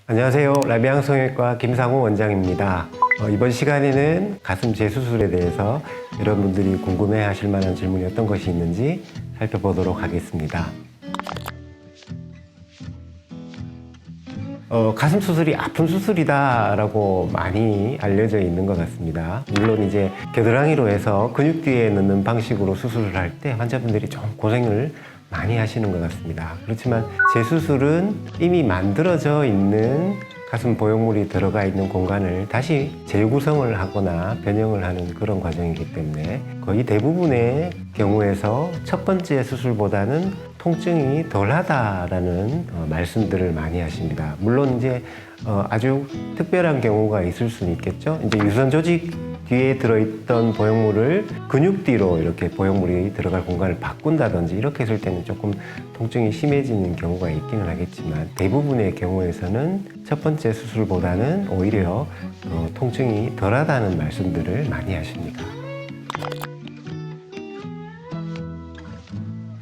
안녕하세요. 라비앙 성형외과 김상호 원장입니다. 이번 시간에는 가슴 재수술에 대해서 여러분들이 궁금해 하실 만한 질문이 어떤 것이 있는지 살펴보도록 하겠습니다. 가슴 수술이 아픈 수술이다라고 많이 알려져 있는 것 같습니다. 물론 이제 겨드랑이로 해서 근육 뒤에 넣는 방식으로 수술을 할 때 환자분들이 좀 고생을 많이 하시는 것 같습니다. 그렇지만 재수술은 이미 만들어져 있는 가슴 보형물이 들어가 있는 공간을 다시 재구성을 하거나 변형을 하는 그런 과정이기 때문에 거의 대부분의 경우에서 첫 번째 수술보다는 통증이 덜하다라는 말씀들을 많이 하십니다. 물론 이제 아주 특별한 경우가 있을 수는 있겠죠. 이제 유선 조직 뒤에 들어있던 보형물을 근육 뒤로 이렇게 보형물이 들어갈 공간을 바꾼다든지 이렇게 했을 때는 조금 통증이 심해지는 경우가 있기는 하겠지만 대부분의 경우에서는 첫 번째 수술보다는 오히려 통증이 덜하다는 말씀들을 많이 하십니다.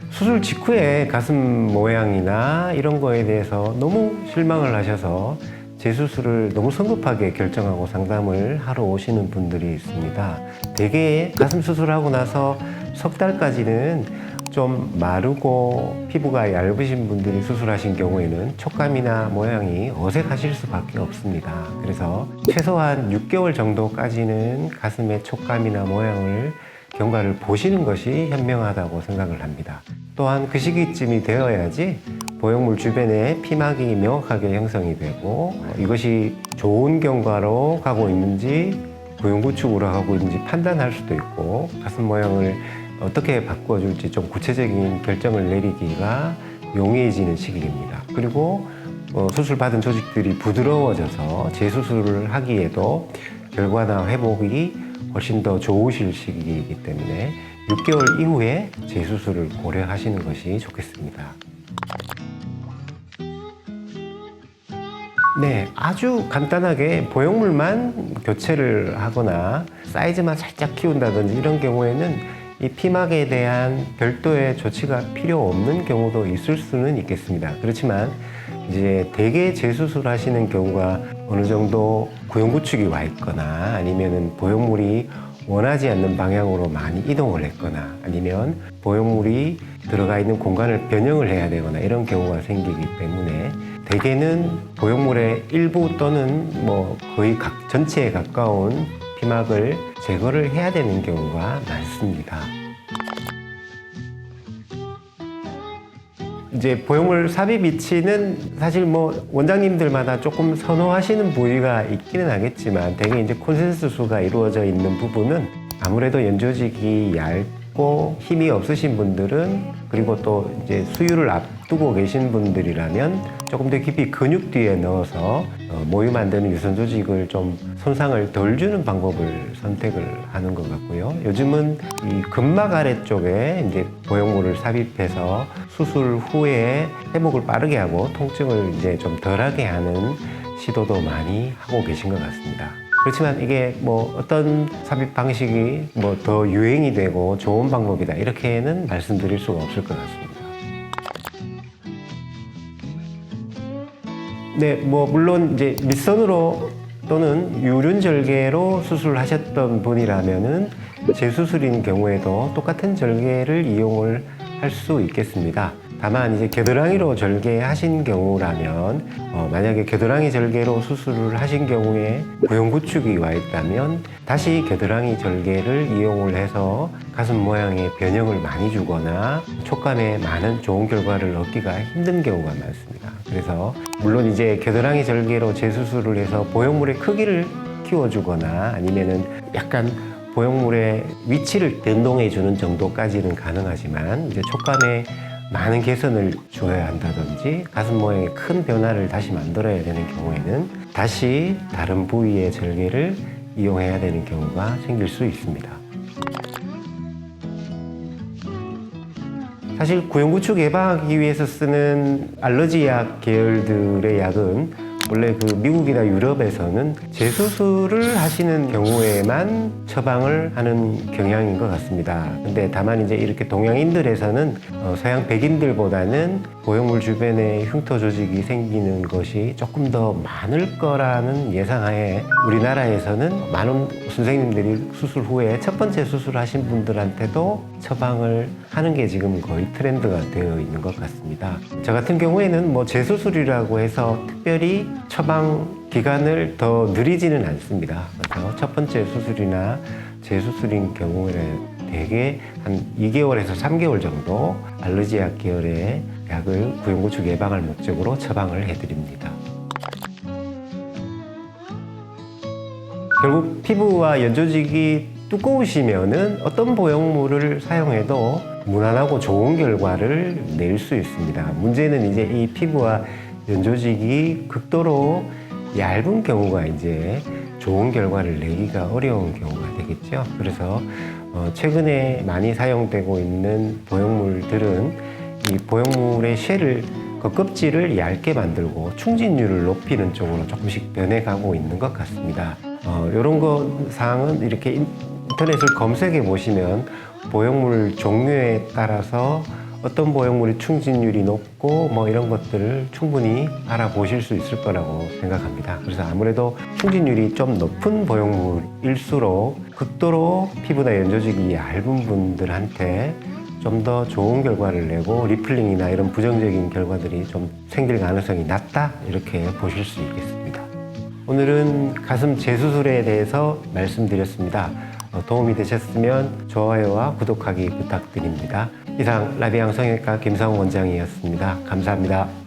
수술 직후에 가슴 모양이나 이런 거에 대해서 너무 실망을 하셔서 재수술을 너무 성급하게 결정하고 상담을 하러 오시는 분들이 있습니다. 대개 가슴 수술하고 나서 석 달까지는 좀 마르고 피부가 얇으신 분들이 수술하신 경우에는 촉감이나 모양이 어색하실 수밖에 없습니다. 그래서 최소한 6개월 정도까지는 가슴의 촉감이나 모양을 경과를 보시는 것이 현명하다고 생각을 합니다. 또한 그 시기쯤이 되어야지 보형물 주변에 피막이 명확하게 형성이 되고 이것이 좋은 경과로 가고 있는지 구형구축으로 가고 있는지 판단할 수도 있고 가슴 모양을 어떻게 바꿔줄지 좀 구체적인 결정을 내리기가 용이해지는 시기입니다. 그리고 수술받은 조직들이 부드러워져서 재수술을 하기에도 결과나 회복이 훨씬 더 좋으실 시기이기 때문에 6개월 이후에 재수술을 고려하시는 것이 좋겠습니다. 네, 아주 간단하게 보형물만 교체를 하거나 사이즈만 살짝 키운다든지 이런 경우에는 이 피막에 대한 별도의 조치가 필요 없는 경우도 있을 수는 있겠습니다. 그렇지만 이제 대개 재수술 하시는 경우가 어느 정도 구형구축이 와 있거나 아니면은 보형물이 원하지 않는 방향으로 많이 이동을 했거나 아니면 보형물이 들어가 있는 공간을 변형을 해야 되거나 이런 경우가 생기기 때문에 대개는 보형물의 일부 또는 거의 전체에 가까운 피막을 제거를 해야 되는 경우가 많습니다. 이제 보형물 삽입 위치는 사실 원장님들마다 조금 선호하시는 부위가 있기는 하겠지만 대개 이제 콘센서스가 이루어져 있는 부분은 아무래도 연조직이 얇고 힘이 없으신 분들은 그리고 또 이제 수유를 앞두고 계신 분들이라면 조금 더 깊이 근육 뒤에 넣어서 모유 만드는 유선 조직을 좀 손상을 덜 주는 방법을 선택을 하는 것 같고요. 요즘은 이 근막 아래쪽에 이제 보형물을 삽입해서 수술 후에 회복을 빠르게 하고 통증을 이제 좀 덜하게 하는 시도도 많이 하고 계신 것 같습니다. 그렇지만 이게 어떤 삽입 방식이 더 유행이 되고 좋은 방법이다 이렇게는 말씀드릴 수가 없을 것 같습니다. 네, 물론 이제 밑선으로 또는 유륜절개로 수술하셨던 분이라면은 재수술인 경우에도 똑같은 절개를 이용을 할 수 있겠습니다. 다만 이제 겨드랑이로 절개하신 경우라면 만약에 겨드랑이 절개로 수술을 하신 경우에 구형구축이 와 있다면 다시 겨드랑이 절개를 이용을 해서 가슴 모양의 변형을 많이 주거나 촉감에 많은 좋은 결과를 얻기가 힘든 경우가 많습니다. 그래서 물론 이제 겨드랑이 절개로 재수술을 해서 보형물의 크기를 키워주거나 아니면은 약간 보형물의 위치를 변동해 주는 정도까지는 가능하지만 이제 촉감에 많은 개선을 줘야 한다든지 가슴 모양의 큰 변화를 다시 만들어야 되는 경우에는 다시 다른 부위의 절개를 이용해야 되는 경우가 생길 수 있습니다. 사실 구형구축 예방하기 위해서 쓰는 알러지 약 계열들의 약은 원래 그 미국이나 유럽에서는 재수술을 하시는 경우에만 처방을 하는 경향인 것 같습니다. 근데 다만 이제 이렇게 동양인들에서는 서양 백인들보다는 보형물 주변에 흉터 조직이 생기는 것이 조금 더 많을 거라는 예상하에 우리나라에서는 많은 선생님들이 수술 후에 첫 번째 수술하신 분들한테도 처방을 하는 게 지금 거의 트렌드가 되어 있는 것 같습니다. 저 같은 경우에는 뭐 재수술이라고 해서 특별히 처방 기간을 더 느리지는 않습니다. 그래서 첫 번째 수술이나 재수술인 경우에는 대개 한 2개월에서 3개월 정도 알러지약 계열의 약을 구연구축 예방할 목적으로 처방을 해드립니다. 결국 피부와 연조직이 두꺼우시면은 어떤 보형물을 사용해도 무난하고 좋은 결과를 낼 수 있습니다. 문제는 이제 이 피부와 연조직이 극도로 얇은 경우가 이제 좋은 결과를 내기가 어려운 경우가 되겠죠. 그래서 최근에 많이 사용되고 있는 보형물들은 이 보형물의 쉘을 겉껍질을 얇게 만들고 충진율을 높이는 쪽으로 조금씩 변해가고 있는 것 같습니다. 이런 사항은 이렇게 인터넷을 검색해 보시면 보형물 종류에 따라서 어떤 보형물이 충진율이 높고 뭐 이런 것들을 충분히 알아보실 수 있을 거라고 생각합니다. 그래서 아무래도 충진율이 좀 높은 보형물일수록 극도로 피부나 연조직이 얇은 분들한테 좀 더 좋은 결과를 내고 리플링이나 이런 부정적인 결과들이 좀 생길 가능성이 낮다 이렇게 보실 수 있겠습니다. 오늘은 가슴 재수술에 대해서 말씀드렸습니다. 도움이 되셨으면 좋아요와 구독하기 부탁드립니다. 이상 라비앙 성형외과 김상훈 원장이었습니다. 감사합니다.